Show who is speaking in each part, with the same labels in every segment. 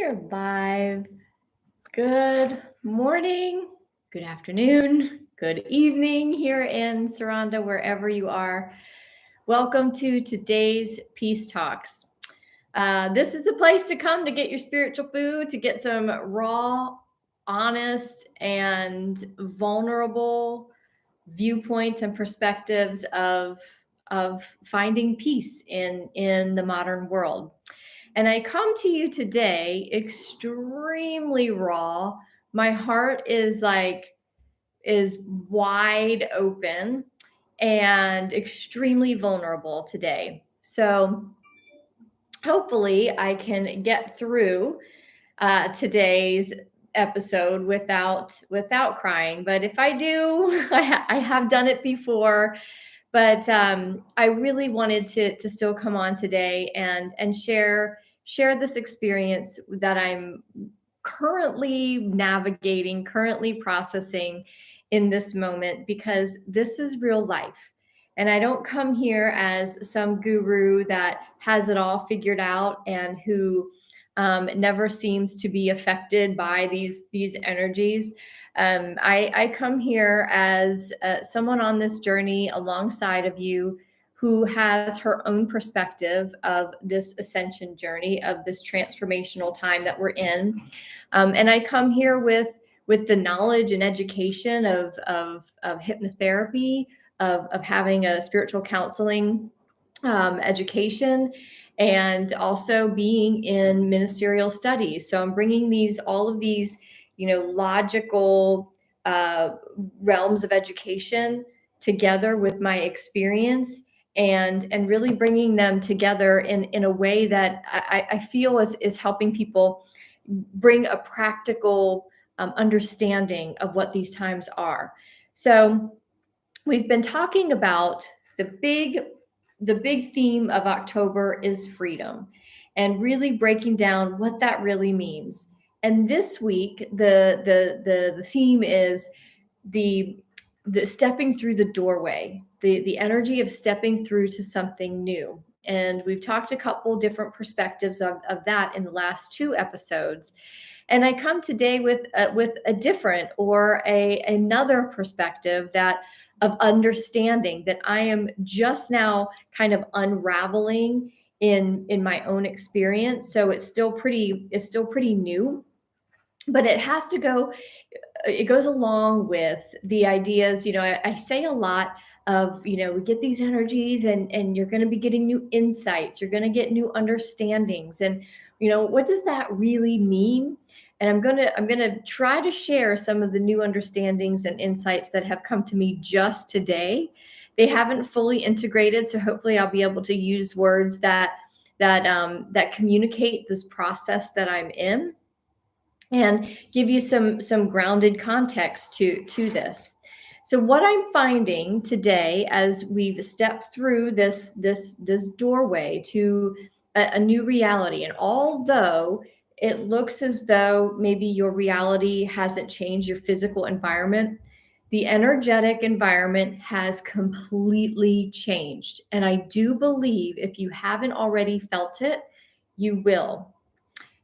Speaker 1: We're live. Good morning, good afternoon, good evening here in Saranda, wherever you are. Welcome to today's Peace Talks. This is the place to come to get your spiritual food, to get some raw, honest, and vulnerable viewpoints and perspectives of finding peace in the modern world. And I come to you today extremely raw. My heart is wide open and extremely vulnerable today. So hopefully I can get through today's episode without crying. But if I do, I have done it before. But I really wanted to still come on today and share this experience that I'm currently navigating, currently processing in this moment, because this is real life. And I don't come here as some guru that has it all figured out and who never seems to be affected by these energies. I come here as someone on this journey alongside of you who has her own perspective of this ascension journey, of this transformational time that we're in. And I come here with the knowledge and education of hypnotherapy, of having a spiritual counseling education, and also being in ministerial studies. So I'm bringing all of these, logical realms of education together with my experience, and really bringing them together in a way that I feel is helping people bring a practical understanding of what these times are. So we've been talking about the big theme of October is freedom, and really breaking down what that really means. And this week, the theme is the stepping through the doorway, the energy of stepping through to something new. And we've talked a couple different perspectives of that in the last two episodes. And I come today with a different or another perspective that of understanding that I am just now kind of unraveling in my own experience. So it's still pretty new, but it goes along with the ideas. I say a lot of, we get these energies, and you're going to be getting new insights, you're going to get new understandings, and what does that really mean? And I'm going to try to share some of the new understandings and insights that have come to me just today. They haven't fully integrated, so hopefully I'll be able to use words that communicate this process that I'm in, and give you some grounded context to this. So what I'm finding today, as we've stepped through this doorway to a new reality, and although it looks as though maybe your reality hasn't changed, your physical environment, the energetic environment has completely changed. And I do believe if you haven't already felt it, you will.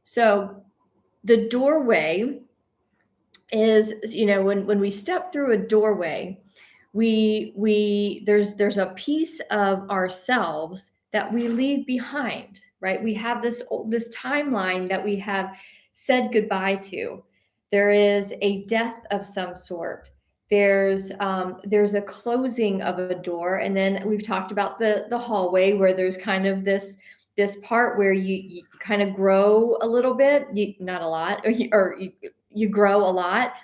Speaker 1: So the doorway is, when we step through a doorway, there's a piece of ourselves that we leave behind, right? We have this timeline that we have said goodbye to. There is a death of some sort. There's a closing of a door, and then we've talked about the hallway, where there's kind of this part where you kind of grow a little bit, not a lot, or you grow a lot,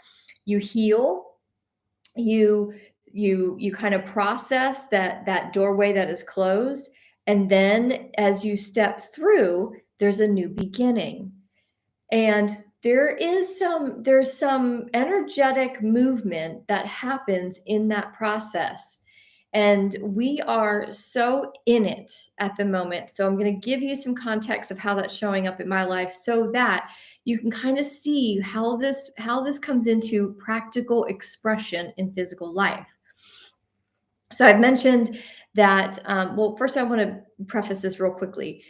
Speaker 1: you heal, you kind of process that doorway that is closed, and then as you step through, there's a new beginning. And there's some energetic movement that happens in that process. And we are so in it at the moment. So I'm going to give you some context of how that's showing up in my life, so that you can kind of see how this comes into practical expression in physical life. So I've mentioned that, well, first I want to preface this real quickly.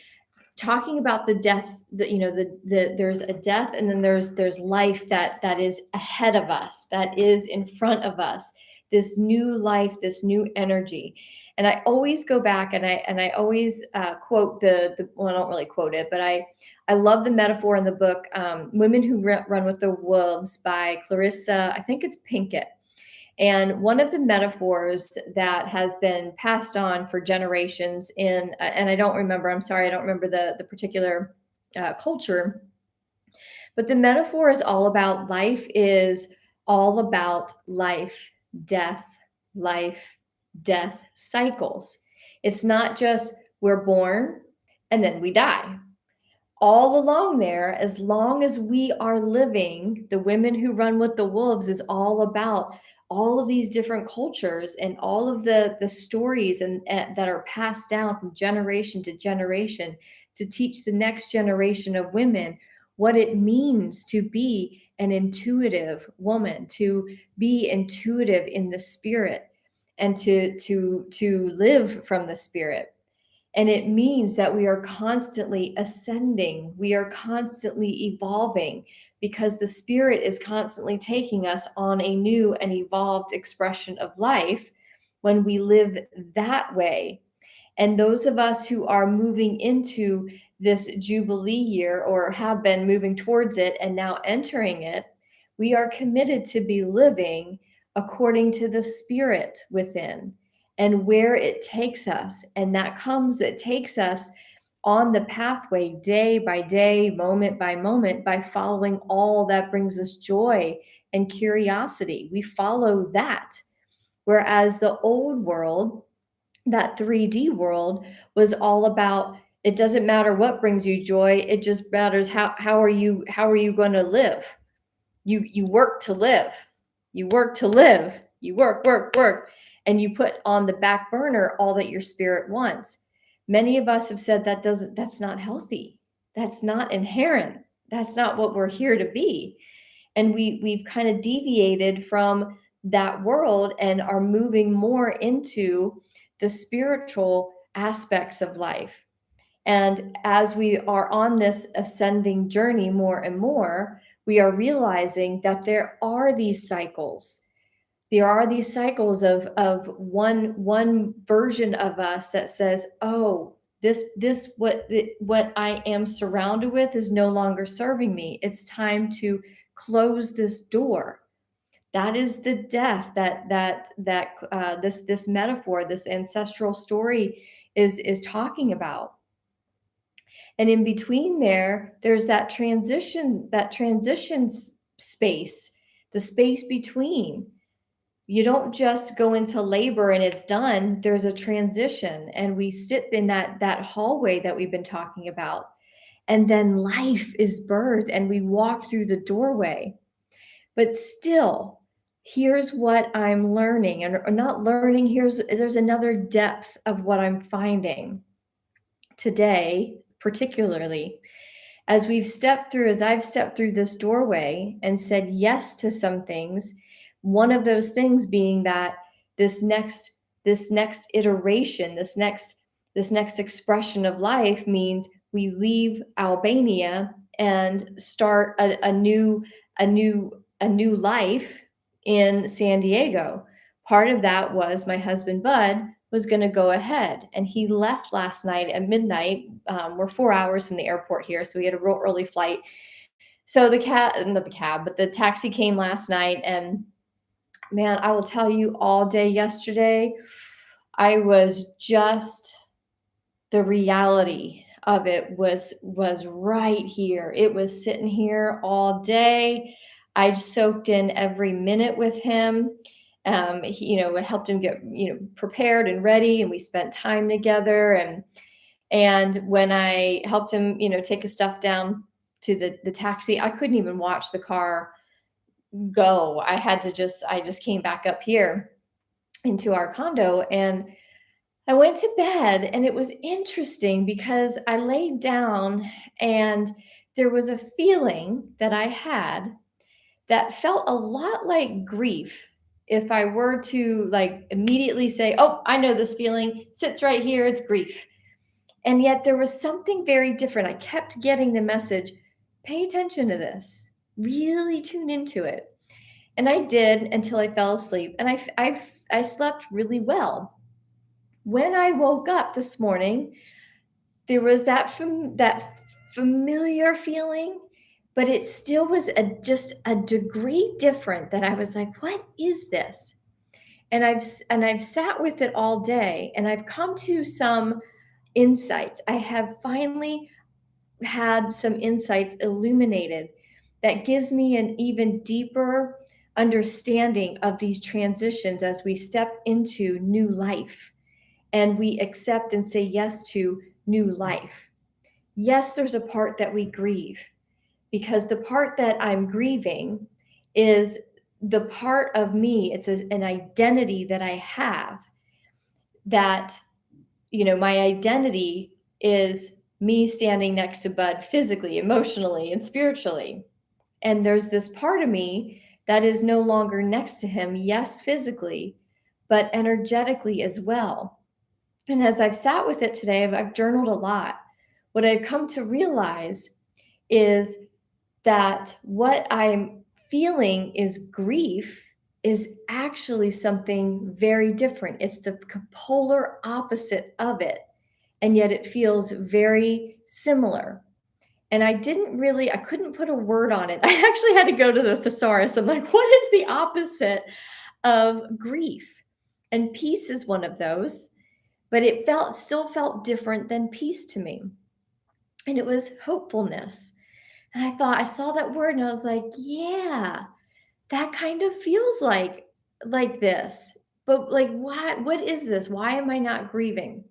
Speaker 1: talking about the death, there's a death, and then there's life that is ahead of us, that is in front of us, this new life, this new energy. And I always go back, and I always quote the well, I don't really quote it, but I love the metaphor in the book, Women Who Run with the Wolves by Clarissa, I think it's Pinkett. And one of the metaphors that has been passed on for generations and I don't remember, I'm sorry, I don't remember the particular culture, but the metaphor is all about life is all about life, death, life, death cycles. It's not just we're born and then we die. All along there, as long as we are living, the Women Who Run with the Wolves is all about all of these different cultures and all of the stories and that are passed down from generation to generation to teach the next generation of women what it means to be an intuitive woman, to be intuitive in the spirit, and to live from the spirit. And it means that we are constantly ascending, we are constantly evolving, because the spirit is constantly taking us on a new and evolved expression of life when we live that way. And those of us who are moving into this Jubilee year, or have been moving towards it and now entering it, we are committed to be living according to the spirit within and where it takes us. And it takes us on the pathway day by day, moment by moment, by following all that brings us joy and curiosity. We follow that. Whereas the old world, that 3D world, was all about, it doesn't matter what brings you joy, it just matters how are you going to live. You work to live. You work to live. You work, and you put on the back burner all that your spirit wants. Many of us have said that's not healthy. That's not inherent. That's not what we're here to be. And we've kind of deviated from that world and are moving more into the spiritual aspects of life. And as we are on this ascending journey more and more, we are realizing that there are these cycles. There are these cycles of one version of us that says, "Oh, what I am surrounded with is no longer serving me. It's time to close this door." That is the death this metaphor, this ancestral story is talking about. And in between there's that transition space, the space between. You don't just go into labor and it's done. There's a transition, and we sit in that hallway that we've been talking about. And then life is birthed and we walk through the doorway. But still, here's what I'm learning, or not learning, there's another depth of what I'm finding today, particularly as I've stepped through this doorway and said yes to some things. One of those things being that this next iteration, this next expression of life means we leave Albania and start a new life in San Diego. Part of that was my husband Bud was going to go ahead, and he left last night at midnight. We're 4 hours from the airport here, so we had a real early flight. So the taxi came last night, and man, I will tell you, all day yesterday, I was just, the reality of it was right here. It was sitting here all day. I soaked in every minute with him. It helped him get, prepared and ready, and we spent time together. And when I helped him, take his stuff down to the taxi, I couldn't even watch the car go. I just came back up here into our condo, and I went to bed. And it was interesting because I laid down and there was a feeling that I had that felt a lot like grief. If I were to like immediately say, "Oh, I know this feeling, sits right here, it's grief." And yet there was something very different. I kept getting the message, pay attention to this, really tune into it. And I did until I fell asleep, and I slept really well. When I woke up this morning, there was that familiar feeling, but it still was just a degree different, that I was like, what is this? And I've sat with it all day, and I've come to some insights. I have finally had some insights illuminated that gives me an even deeper understanding of these transitions as we step into new life and we accept and say yes to new life. Yes, there's a part that we grieve, because the part that I'm grieving is the part of me, it's an identity that I have, that, my identity is me standing next to Bud physically, emotionally, and spiritually. And there's this part of me that is no longer next to him, yes, physically, but energetically as well. And as I've sat with it today, I've journaled a lot. What I've come to realize is that what I'm feeling is grief is actually something very different. It's the polar opposite of it. And yet it feels very similar. And I couldn't put a word on it. I actually had to go to the thesaurus. I'm like, what is the opposite of grief? And peace is one of those, but it still felt different than peace to me. And it was hopefulness. And I saw that word and I was like, yeah, that kind of feels like this. But like, what is this? Why am I not grieving?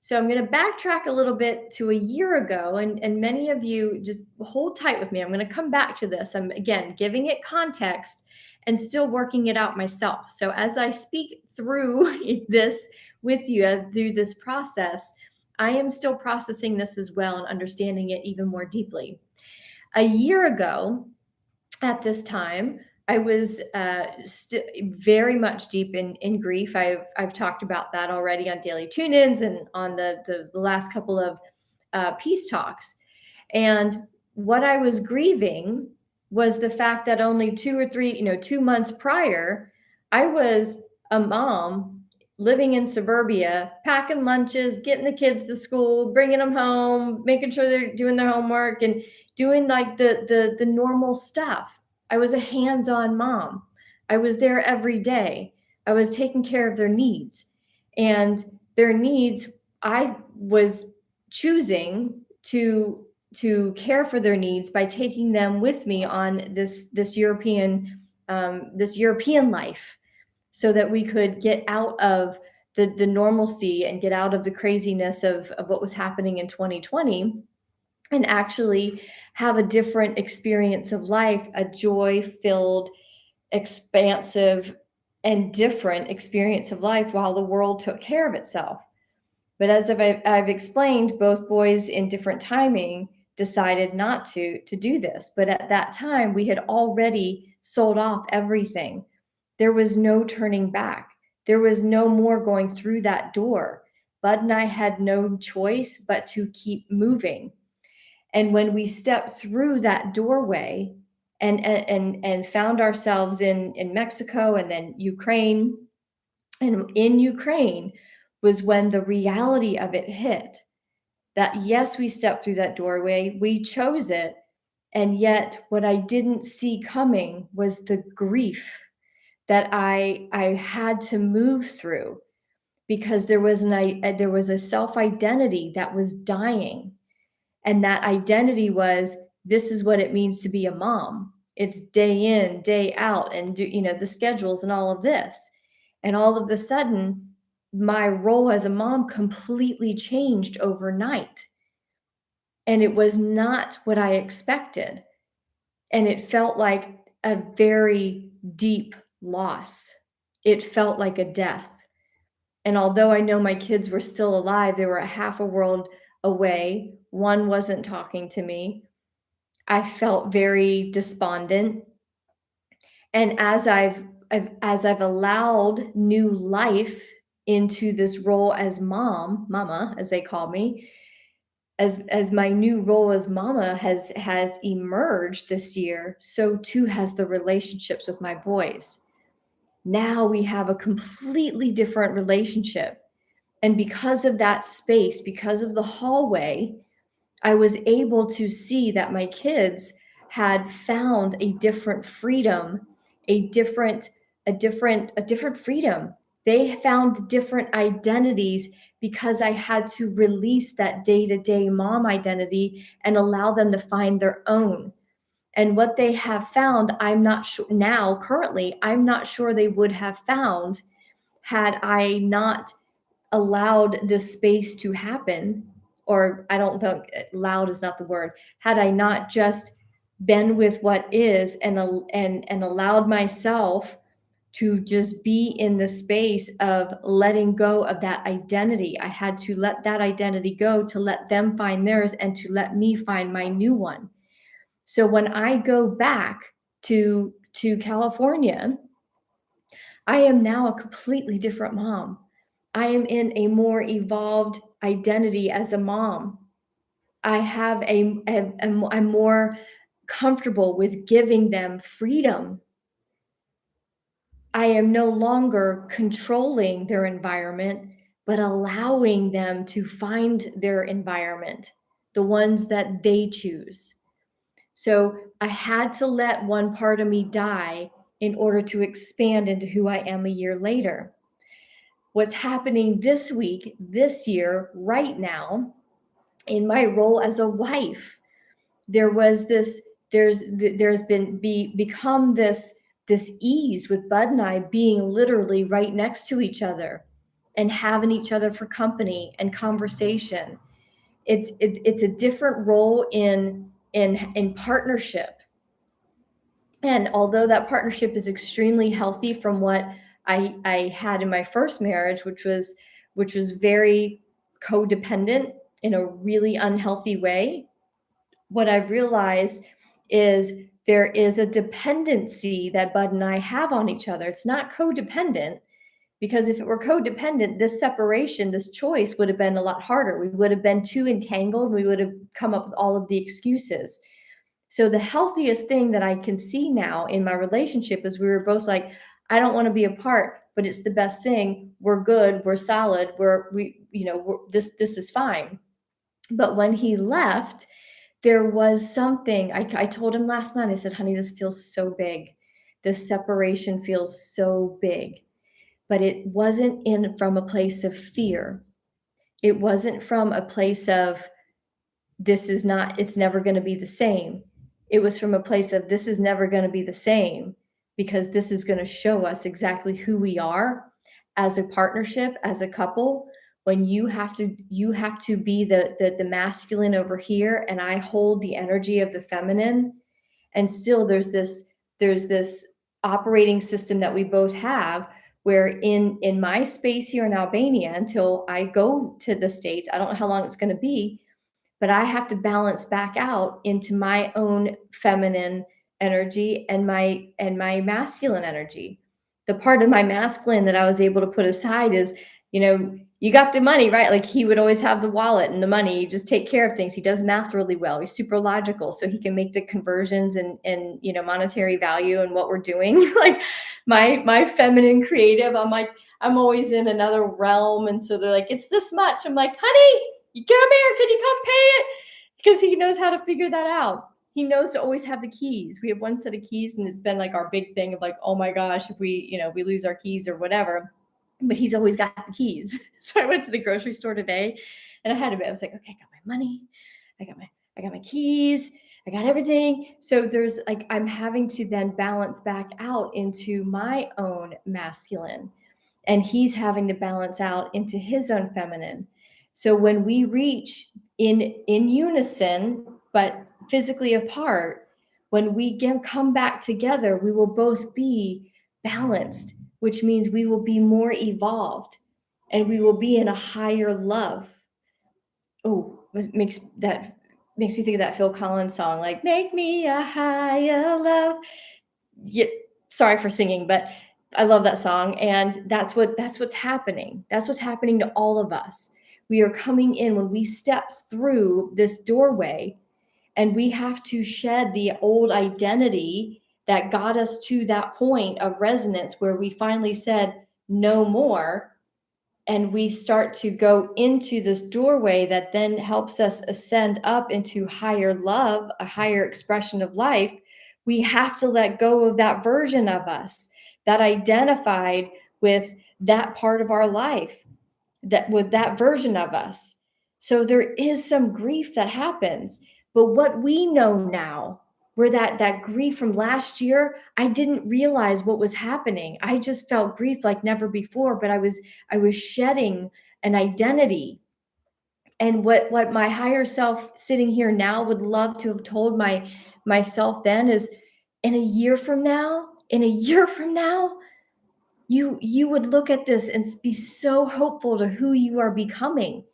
Speaker 1: So I'm going to backtrack a little bit to a year ago, and many of you just hold tight with me. I'm going to come back to this. I'm, again, giving it context and still working it out myself. So as I speak through this with you, through this process, I am still processing this as well and understanding it even more deeply. A year ago, at this time, I was very much deep in grief. I've talked about that already on daily tune-ins and on the last couple of peace talks. And what I was grieving was the fact that only 2 or 3, 2 months prior, I was a mom living in suburbia, packing lunches, getting the kids to school, bringing them home, making sure they're doing their homework, and doing like the normal stuff. I was a hands-on mom. I was there every day. I was taking care of their needs. And their needs, I was choosing to care for their needs by taking them with me on this European life, so that we could get out of the normalcy and get out of the craziness of what was happening in 2020, and actually have a different experience of life, a joy-filled, expansive, and different experience of life while the world took care of itself. But as I've explained, both boys in different timing decided not to do this. But at that time, we had already sold off everything. There was no turning back. There was no more going through that door. Bud and I had no choice but to keep moving. And when we stepped through that doorway and found ourselves in Mexico and then Ukraine, and in Ukraine was when the reality of it hit, that yes, we stepped through that doorway, we chose it. And yet what I didn't see coming was the grief that I had to move through, because there was a self identity that was dying. And that identity was, this is what it means to be a mom. It's day in, day out, and the schedules and all of this. And all of a sudden, my role as a mom completely changed overnight. And it was not what I expected. And it felt like a very deep loss. It felt like a death. And although I know my kids were still alive, they were a half a world away. One wasn't talking to me. I felt very despondent. And as I've allowed new life into this role as mama, as they call me, as my new role as mama has emerged this year, so too has the relationships with my boys. Now we have a completely different relationship. And because of that space, because of the hallway, I was able to see that my kids had found a different freedom, a different freedom. They found different identities because I had to release that day-to-day mom identity and allow them to find their own. And what they have found, I'm not sure now, currently, I'm not sure they would have found had I not allowed this space to happen. Or I don't know, loud is not the word. Had I not just been with what is and allowed myself to just be in the space of letting go of that identity. I had to let that identity go to let them find theirs and to let me find my new one. So when I go back to California, I am now a completely different mom. I am in a more evolved identity as a mom. I have I'm more comfortable with giving them freedom. I am no longer controlling their environment, but allowing them to find their environment, the ones that they choose. So I had to let one part of me die in order to expand into who I am a year later. What's happening this week, this year, right now, in my role as a wife, there was this, there's been become this ease with Bud and I being literally right next to each other and having each other for company and conversation. It's a different role in partnership. And although that partnership is extremely healthy from what I had in my first marriage, which was very codependent in a really unhealthy way, what I realized is there is a dependency that Bud and I have on each other. It's not codependent, because if it were codependent, this separation, this choice would have been a lot harder. We would have been too entangled. We would have come up with all of the excuses. So the healthiest thing that I can see now in my relationship is we were both like, I don't want to be apart, but it's the best thing. We're good. We're solid. This is fine. But when he left, there was something. I told him last night. I said, honey, this feels so big. This separation feels so big. But it wasn't in from a place of fear. It wasn't from a place of it's never going to be the same. It was from a place of this is never going to be the same, because this is going to show us exactly who we are as a partnership, as a couple. When you have to be the masculine over here, and I hold the energy of the feminine. And still there's this operating system that we both have, where in my space here in Albania, until I go to the States, I don't know how long it's going to be, but I have to balance back out into my own feminine energy and my masculine energy. The part of my masculine that I was able to put aside is, you got the money, right? Like, he would always have the wallet and the money. You just take care of things. He does math really well. He's super logical, so he can make the conversions and monetary value and what we're doing. Like, my feminine creative, I'm like, I'm always in another realm, and so they're like, it's this much. I'm like, honey, you come here, can you come pay it? Because he knows how to figure that out. He knows to always have the keys. We have one set of keys, and it's been like our big thing of like, oh my gosh, if we lose our keys or whatever. But he's always got the keys. So I went to the grocery store today, and I was like, okay, I got my money, I got my keys, I got everything. So there's like, I'm having to then balance back out into my own masculine, and he's having to balance out into his own feminine. So when we reach in unison but physically apart, when we come back together, we will both be balanced, which means we will be more evolved and we will be in a higher love. Oh, makes me think of that Phil Collins song, like, make me a higher love. Yeah, sorry for singing, but I love that song. And that's what's happening. That's what's happening to all of us. we are coming in, when we step through this doorway, and we have to shed the old identity that got us to that point of resonance where we finally said no more, and we start to go into this doorway that then helps us ascend up into higher love, a higher expression of life. We have to let go of that version of us that identified with that part of our life, that with that version of us. So there is some grief that happens. But what we know now, where that grief from last year, I didn't realize what was happening. I just felt grief like never before, but I was shedding an identity. And what my higher self sitting here now would love to have told myself then is, in a year from now, you would look at this and be so hopeful to who you are becoming.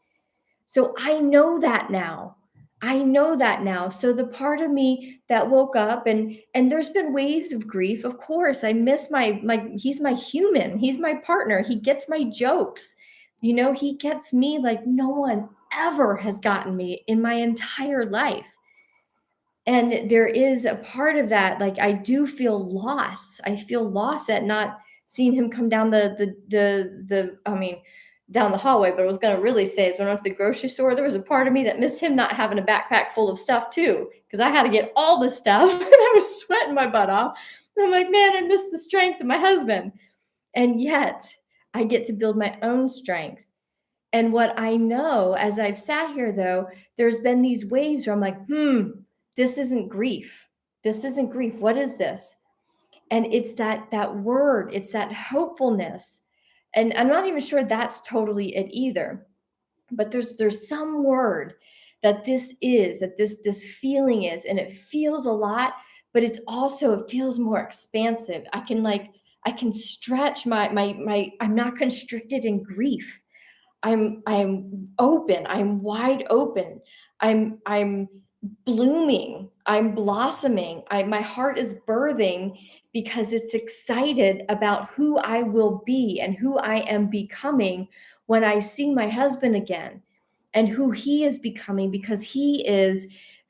Speaker 1: So I know that now. I know that now. So the part of me that woke up, and there's been waves of grief. Of course, I miss my he's my human. He's my partner. He gets my jokes. He gets me like no one ever has gotten me in my entire life. And there is a part of that, like I do feel lost. I feel lost at not seeing him come down down the hallway. But I was going to really say is when I went to the grocery store, there was a part of me that missed him not having a backpack full of stuff too, because I had to get all the stuff and I was sweating my butt off. And I'm like, man, I miss the strength of my husband. And yet I get to build my own strength. And what I know as I've sat here, though, there's been these waves where I'm like, this isn't grief. This isn't grief. What is this? And it's that word, it's that hopefulness. And I'm not even sure that's totally it either. But there's some word that this feeling is, and it feels a lot, but it feels more expansive. I can stretch my I'm not constricted in grief. I'm open. I'm wide open. I'm blooming. I'm blossoming. My heart is birthing because it's excited about who I will be and who I am becoming when I see my husband again, and who he is becoming, because he is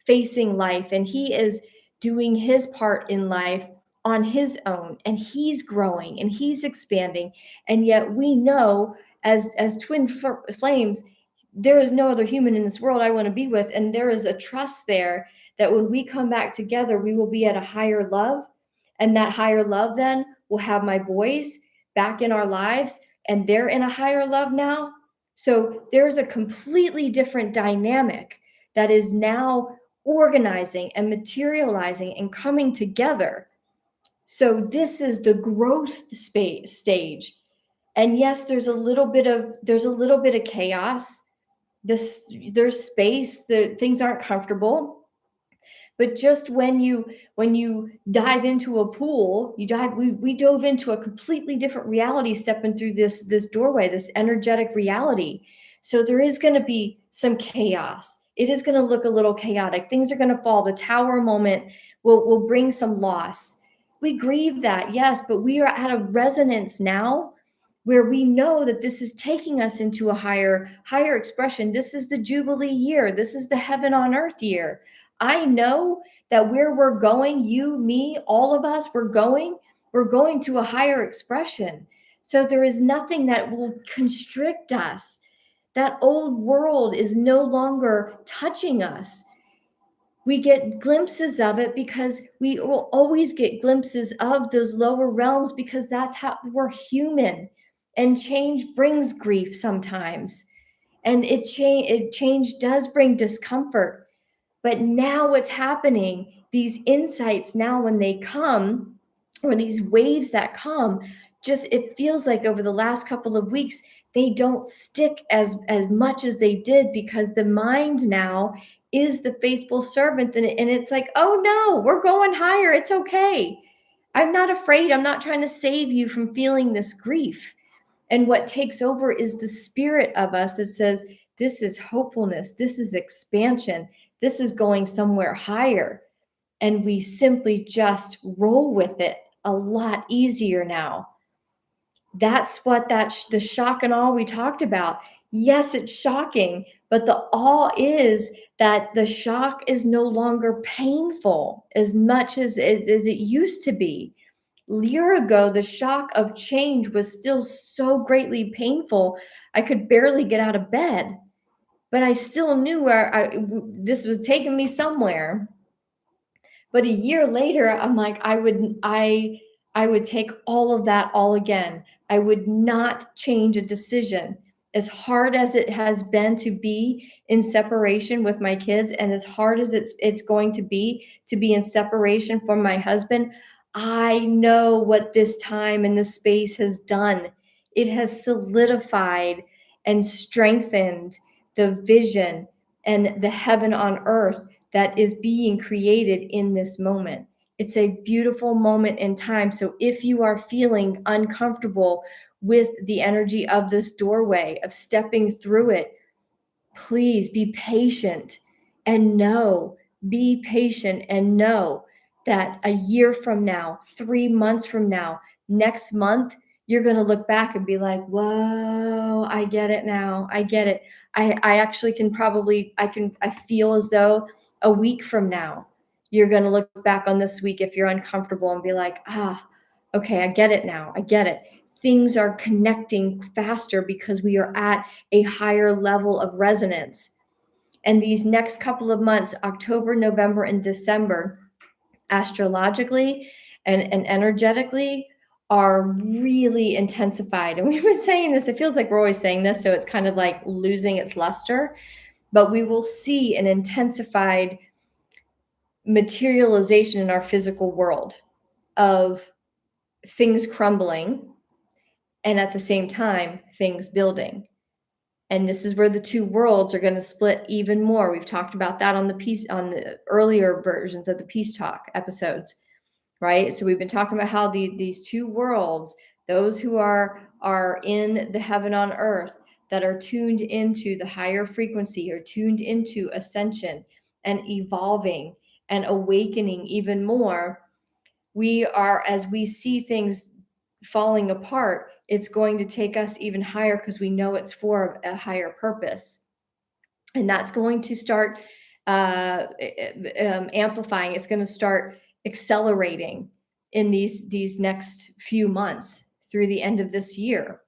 Speaker 1: facing life and he is doing his part in life on his own, and he's growing and he's expanding. And yet we know, as twin flames, there is no other human in this world I want to be with. And there is a trust there that when we come back together, we will be at a higher love. And that higher love then will have my boys back in our lives, and they're in a higher love now. So there's a completely different dynamic that is now organizing and materializing and coming together. So this is the growth stage. And yes, there's a little bit of chaos. There's space, things aren't comfortable. But just when you dive into a pool, we dove into a completely different reality, stepping through this doorway, this energetic reality. So there is going to be some chaos. It is going to look a little chaotic. Things are going to fall. The tower moment will bring some loss. We grieve that, yes, but we are at a resonance now where we know that this is taking us into a higher expression. This is the Jubilee year. This is the heaven on earth year. I know that where we're going, you, me, all of us, we're going to a higher expression. So there is nothing that will constrict us. That old world is no longer touching us. We get glimpses of it because we will always get glimpses of those lower realms, because that's how we're human. And change brings grief sometimes. And change does bring discomfort. But now what's happening, these insights now when they come, or these waves that come, just it feels like over the last couple of weeks, they don't stick as much as they did, because the mind now is the faithful servant. And it's like, oh no, we're going higher. It's okay. I'm not afraid. I'm not trying to save you from feeling this grief. And what takes over is the spirit of us that says, this is hopefulness. This is expansion. This is going somewhere higher. And we simply just roll with it a lot easier now. That's what the shock and awe we talked about. Yes, it's shocking, but the awe is that the shock is no longer painful as much as it used to be. A year ago, the shock of change was still so greatly painful. I could barely get out of bed, but I still knew this was taking me somewhere. But a year later, I'm like, I would take all of that all again. I would not change a decision. As hard as it has been to be in separation with my kids, and as hard as it's going to be in separation from my husband, I know what this time and this space has done. It has solidified and strengthened the vision and the heaven on earth that is being created in this moment. It's a beautiful moment in time. So if you are feeling uncomfortable with the energy of this doorway, of stepping through it, please be patient and know, be patient and know that a year from now, 3 months from now, next month, you're going to look back and be like, whoa, I get it now. I get it. I actually can probably, I feel as though a week from now, you're going to look back on this week if you're uncomfortable and be like, okay, I get it now. I get it. Things are connecting faster because we are at a higher level of resonance. And these next couple of months, October, November, and December, astrologically and energetically, are really intensified. And we've been saying this, it feels like we're always saying this, so it's kind of like losing its luster. But we will see an intensified materialization in our physical world of things crumbling and at the same time, things building. And this is where the two worlds are going to split even more. We've talked about that on the earlier versions of the Peace Talk episodes, right? So we've been talking about how these two worlds, those who are in the heaven on earth, that are tuned into the higher frequency, are tuned into ascension and evolving and awakening even more. We are, as we see things falling apart, it's going to take us even higher because we know it's for a higher purpose. And that's going to start amplifying. It's going to start accelerating in these next few months through the end of this year.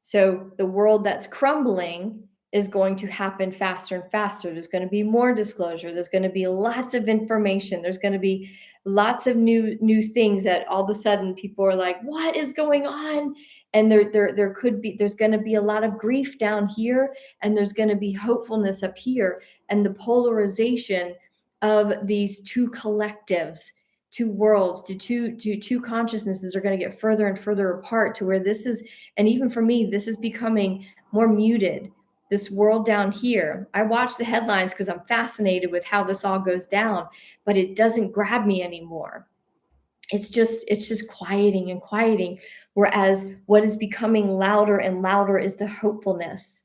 Speaker 1: So the world that's crumbling is going to happen faster and faster. There's going to be more disclosure. There's going to be lots of information. There's going to be lots of new things that all of a sudden people are like, what is going on? And there's going to be a lot of grief down here, and there's going to be hopefulness up here. And the polarization of these two collectives, two worlds, to two consciousnesses are going to get further and further apart, to where this is, and even for me, this is becoming more muted. This world down here, I watch the headlines because I'm fascinated with how this all goes down, but it doesn't grab me anymore. It's just quieting and quieting. Whereas what is becoming louder and louder is the hopefulness.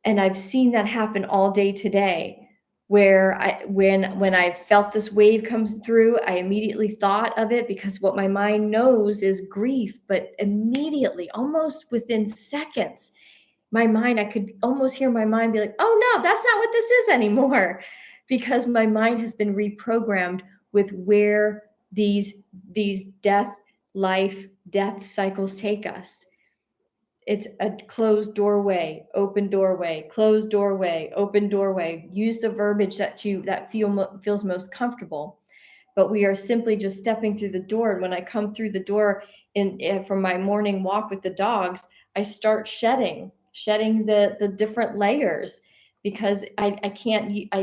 Speaker 1: And I've seen that happen all day today, where when I felt this wave comes through, I immediately thought of it, because what my mind knows is grief. But immediately, almost within seconds, I could almost hear my mind be like, oh no, that's not what this is anymore. Because my mind has been reprogrammed with where these death cycles take us. It's a closed doorway, open doorway, closed doorway, open doorway. Use the verbiage that feels most comfortable. But we are simply just stepping through the door. And when I come through the door from my morning walk with the dogs, I start shedding the different layers, because I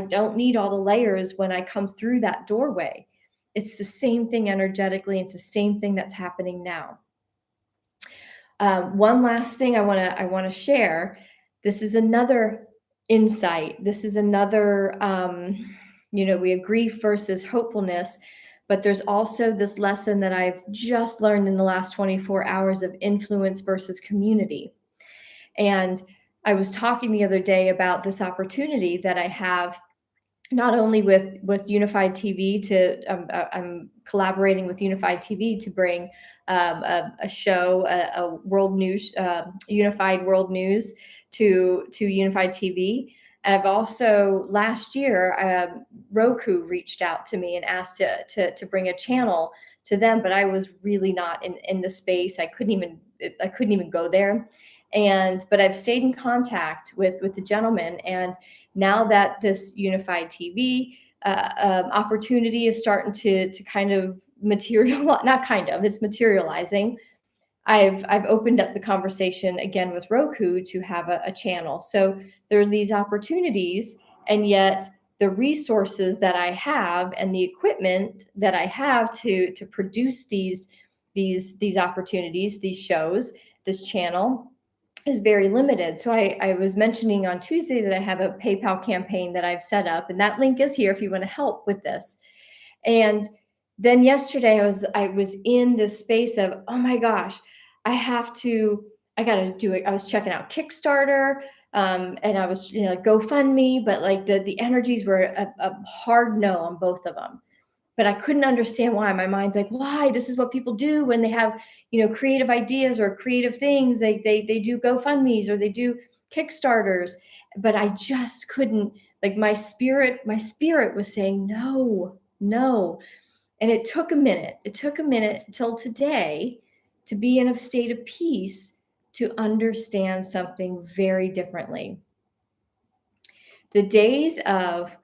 Speaker 1: don't need all the layers when I come through that doorway. It's the same thing energetically. It's the same thing that's happening now. One last thing I want to share. This is another insight. This is another, we have grief versus hopefulness, but there's also this lesson that I've just learned in the last 24 hours of influence versus community. And I was talking the other day about this opportunity that I have not only with Unified TV I'm collaborating with Unified TV to bring a show, a world news, Unified World News to Unified TV. I've also last year Roku reached out to me and asked to bring a channel to them, but I was really not in the space. I couldn't even go there. But I've stayed in contact with the gentleman, and now that this Unified TV opportunity is starting to kind of materialize, not kind of, it's materializing. I've opened up the conversation again with Roku to have a channel. So there are these opportunities, and yet the resources that I have and the equipment that I have to produce these opportunities, these shows, this channel is very limited. So I was mentioning on Tuesday that I have a PayPal campaign that I've set up, and that link is here if you want to help with this. And then yesterday I was in this space of, oh my gosh, I gotta do it. I was checking out Kickstarter, and I was, like GoFundMe, but like the energies were a hard no on both of them. But I couldn't understand why. My mind's like, why? This is what people do when they have, creative ideas or creative things. They do GoFundMe's or they do Kickstarters. But I just couldn't, like my spirit was saying no, no. And it took a minute. It took a minute till today to be in a state of peace to understand something very differently. The days of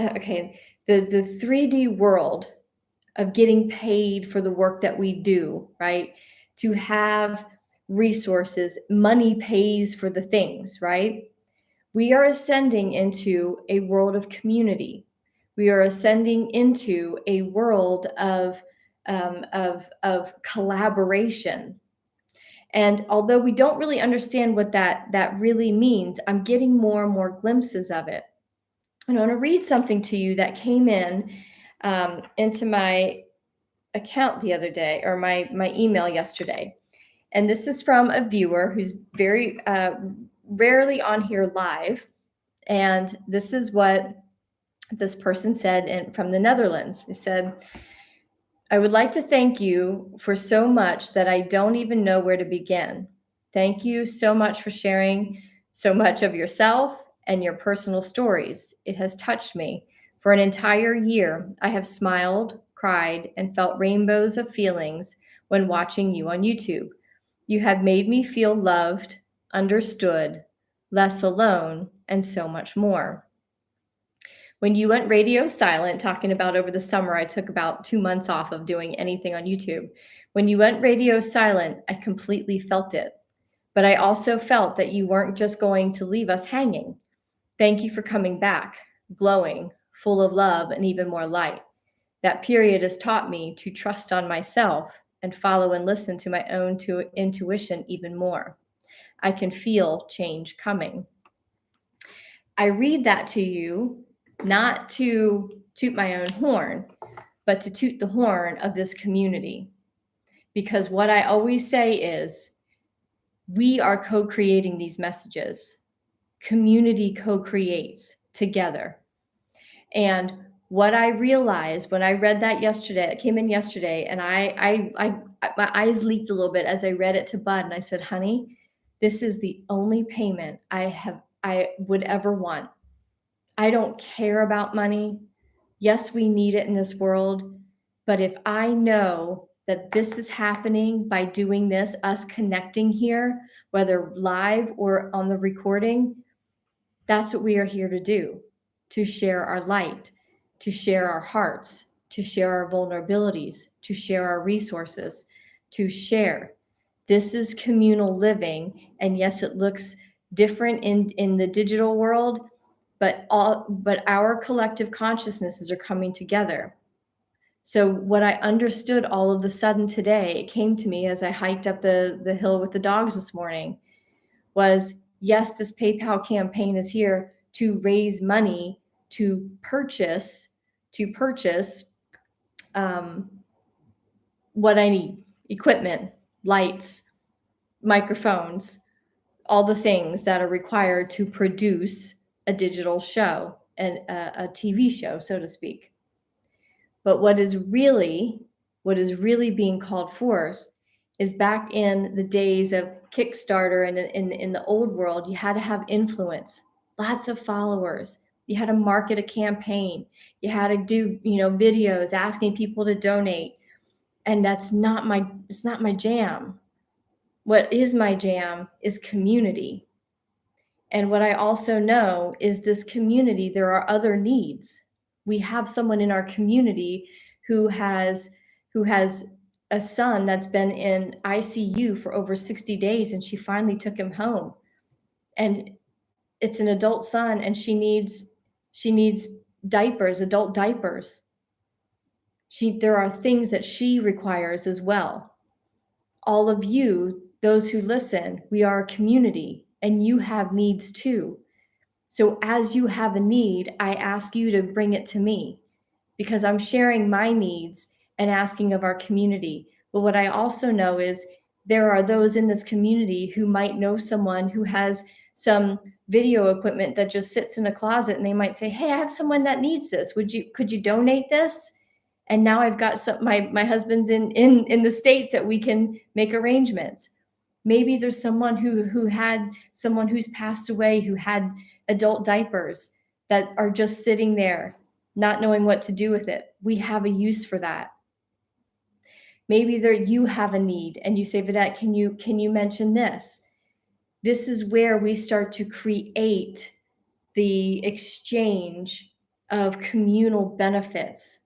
Speaker 1: okay, the 3D world of getting paid for the work that we do, right? To have resources, money pays for the things, right? We are ascending into a world of community. We are ascending into a world of collaboration. And although we don't really understand what that really means, I'm getting more and more glimpses of it. And I want to read something to you that came into my account the other day, or my email yesterday. And this is from a viewer who's very rarely on here live. And this is what this person said from the Netherlands. They said, I would like to thank you for so much that I don't even know where to begin. Thank you so much for sharing so much of yourself and your personal stories. It has touched me. For an entire year, I have smiled, cried, and felt rainbows of feelings when watching you on YouTube. You have made me feel loved, understood, less alone, and so much more. When you went radio silent, talking about over the summer, I took about 2 months off of doing anything on YouTube. When you went radio silent, I completely felt it. But I also felt that you weren't just going to leave us hanging. Thank you for coming back, glowing, full of love and even more light. That period has taught me to trust on myself and follow and listen to my own intuition even more. I can feel change coming. I read that to you not to toot my own horn, but to toot the horn of this community. Because what I always say is, we are co-creating these messages. Community co-creates together. And what I realized when I read that yesterday, it came in yesterday, and my eyes leaked a little bit as I read it to Bud, and I said, honey, this is the only payment I would ever want. I don't care about money. Yes, we need it in this world. But if I know that this is happening by doing this, us connecting here, whether live or on the recording, that's what we are here to do, to share our light, to share our hearts, to share our vulnerabilities, to share our resources, to share. This is communal living. And yes, it looks different in the digital world, but our collective consciousnesses are coming together. So what I understood all of a sudden today, it came to me as I hiked up the hill with the dogs this morning, was yes, this PayPal campaign is here to raise money to purchase what I need: equipment, lights, microphones, all the things that are required to produce a digital show and a TV show, so to speak. But what is really being called forth is back in the days of Kickstarter and in the old world, you had to have influence, lots of followers. You had to market a campaign. You had to do, videos asking people to donate. And it's not my jam. What is my jam is community. And what I also know is this community, there are other needs. We have someone in our community who has a son that's been in ICU for over 60 days, and she finally took him home. And it's an adult son, and she needs diapers, adult diapers. There are things that she requires as well. All of you, those who listen, we are a community, and you have needs too. So as you have a need, I ask you to bring it to me, because I'm sharing my needs and asking of our community. But what I also know is there are those in this community who might know someone who has some video equipment that just sits in a closet, and they might say, hey, I have someone that needs this. Could you donate this? And now I've got my husband's in the States that we can make arrangements. Maybe there's someone who had someone who's passed away who had adult diapers that are just sitting there, not knowing what to do with it. We have a use for that. Maybe you have a need and you say, Vidette, can you mention this? This is where we start to create the exchange of communal benefits.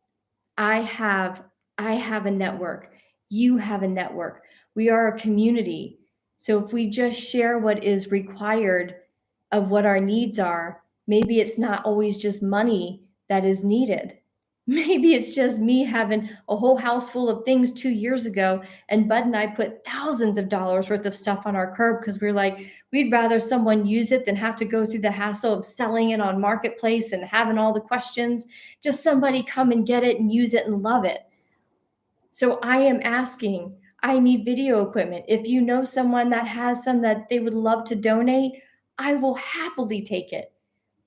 Speaker 1: I have a network. You have a network. We are a community. So if we just share what is required of what our needs are, maybe it's not always just money that is needed. Maybe it's just me having a whole house full of things 2 years ago, and Bud and I put thousands of dollars worth of stuff on our curb because we're like, we'd rather someone use it than have to go through the hassle of selling it on Marketplace and having all the questions. Just somebody come and get it and use it and love it. So I am asking, I need video equipment. If you know someone that has some that they would love to donate, I will happily take it.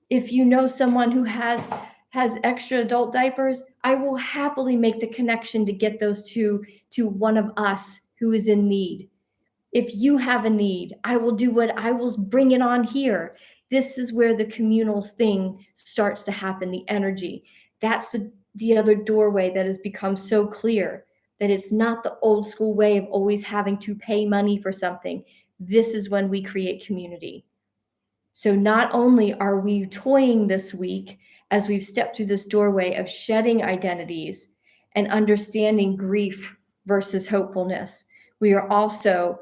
Speaker 1: If you know someone who has extra adult diapers, I will happily make the connection to get those to one of us who is in need. If you have a need, I will bring it on here. This is where the communal thing starts to happen, the energy. That's the other doorway that has become so clear, that it's not the old school way of always having to pay money for something. This is when we create community. So not only are we toying this week as we've stepped through this doorway of shedding identities and understanding grief versus hopefulness, we are also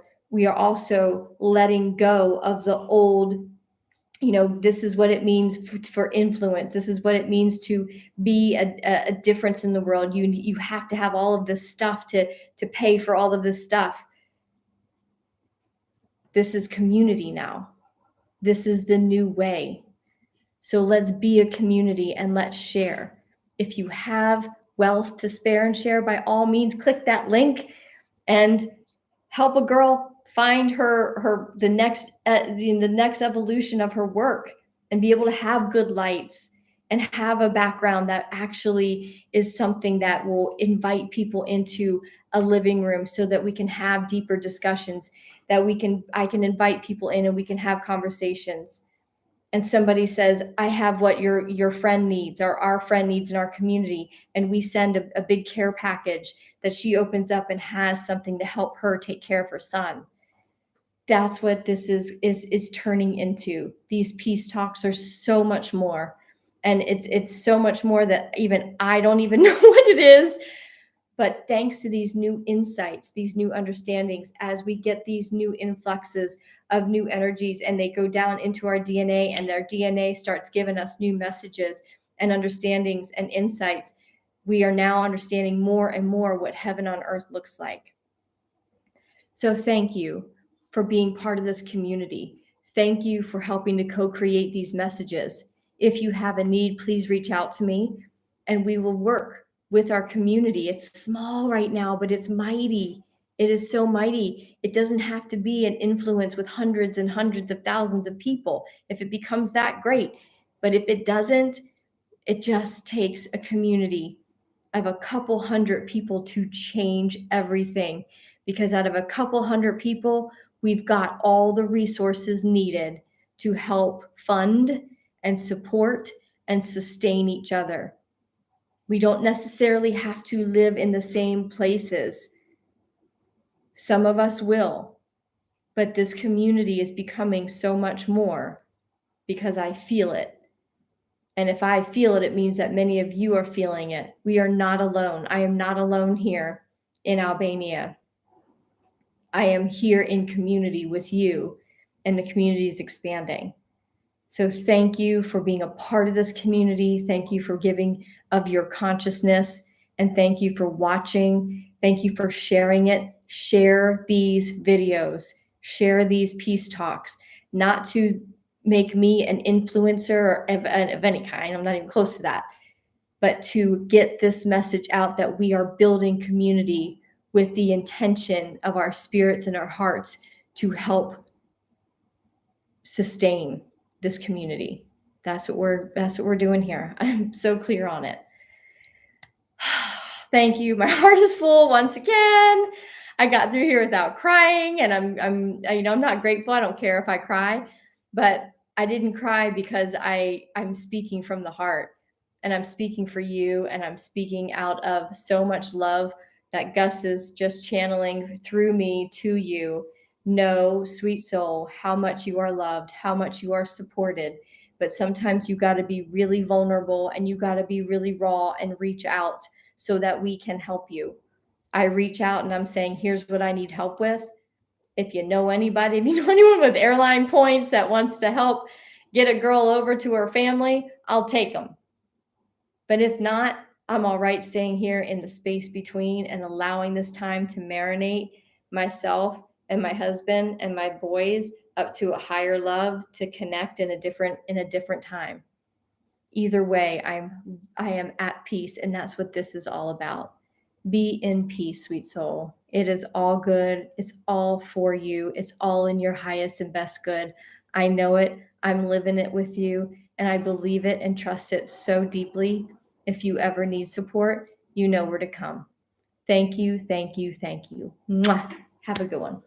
Speaker 1: letting go of the old, this is what it means for influence. This is what it means to be a difference in the world. You have to have all of this stuff to pay for all of this stuff. This is community now. This is the new way. So let's be a community and let's share. If you have wealth to spare and share, by all means, click that link and help a girl find the next evolution of her work, and be able to have good lights and have a background that actually is something that will invite people into a living room, so that we can have deeper discussions, that I can invite people in and we can have conversations. And somebody says, I have what your friend needs, or our friend needs in our community, and we send a big care package that she opens up and has something to help her take care of her son. That's what this is turning into. These peace talks are so much more. And it's so much more that even I don't even know what it is. But thanks to these new insights, these new understandings, as we get these new influxes of new energies, and they go down into our DNA, and their DNA starts giving us new messages and understandings and insights, we are now understanding more and more what heaven on earth looks like. So thank you for being part of this community. Thank you for helping to co-create these messages. If you have a need, please reach out to me, and we will work with our community. It's small right now, but it's mighty. It is so mighty. It doesn't have to be an influence with hundreds and hundreds of thousands of people. If it becomes that, great. But if it doesn't, it just takes a community of a couple hundred people to change everything. Because out of a couple hundred people, we've got all the resources needed to help fund and support and sustain each other. We don't necessarily have to live in the same places. Some of us will, but this community is becoming so much more because I feel it. And if I feel it, it means that many of you are feeling it. We are not alone. I am not alone here in Albania. I am here in community with you, and the community is expanding. So thank you for being a part of this community. Thank you for giving of your consciousness, and thank you for watching. Thank you for sharing it. Share these videos, share these peace talks, not to make me an influencer of any kind. I'm not even close to that, but to get this message out that we are building community with the intention of our spirits and our hearts to help sustain this community. That's what we're doing here. I'm so clear on it. Thank you. My heart is full once again. I got through here without crying, and I'm not grateful. I don't care if I cry, but I didn't cry because I'm speaking from the heart, and I'm speaking for you, and I'm speaking out of so much love that Gus is just channeling through me to you. Know, sweet soul, how much you are loved, how much you are supported. But sometimes you got to be really vulnerable, and you got to be really raw and reach out so that we can help you. I reach out and I'm saying, here's what I need help with. If you know anybody, if you know anyone with airline points that wants to help get a girl over to her family, I'll take them. But if not, I'm all right staying here in the space between and allowing this time to marinate myself and my husband and my boys up to a higher love, to connect in a different time. Either way, I am at peace, and that's what this is all about. Be in peace, sweet soul. It is all good. It's all for you. It's all in your highest and best good. I know it. I'm living it with you, and I believe it and trust it so deeply. If you ever need support, you know where to come. Thank you, thank you, thank you. Mwah. Have a good one.